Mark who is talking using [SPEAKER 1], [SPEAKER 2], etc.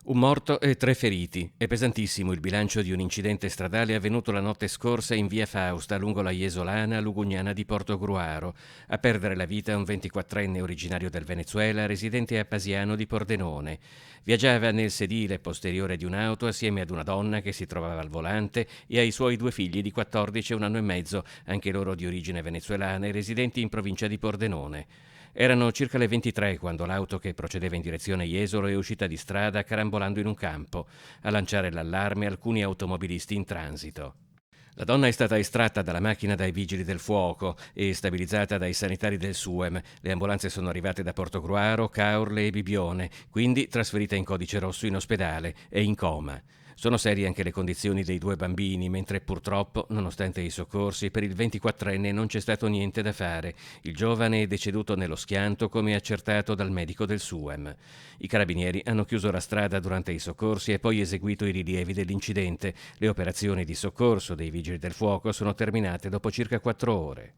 [SPEAKER 1] Un morto e 3 feriti. È pesantissimo il bilancio di un incidente stradale avvenuto la notte scorsa in via Fausta, lungo la Jesolana, Lugugnana di Portogruaro. A perdere la vita un 24enne originario del Venezuela, residente a Pasiano di Pordenone. Viaggiava nel sedile posteriore di un'auto assieme ad una donna che si trovava al volante e ai suoi 2 figli di 14 e 1 anno e mezzo, anche loro di origine venezuelana e residenti in provincia di Pordenone. Erano circa le 23 quando l'auto che procedeva in direzione Jesolo è uscita di strada carambolando in un campo. A lanciare l'allarme alcuni automobilisti in transito. La donna è stata estratta dalla macchina dai vigili del fuoco e stabilizzata dai sanitari del SUEM. Le ambulanze sono arrivate da Portogruaro, Caorle e Bibione, quindi trasferita in codice rosso in ospedale e in coma. Sono serie anche le condizioni dei 2 bambini, mentre purtroppo, nonostante i soccorsi, per il 24enne non c'è stato niente da fare. Il giovane è deceduto nello schianto come accertato dal medico del SUEM. I carabinieri hanno chiuso la strada durante i soccorsi e poi eseguito i rilievi dell'incidente. Le operazioni di soccorso dei vigili del fuoco sono terminate dopo circa 4 ore.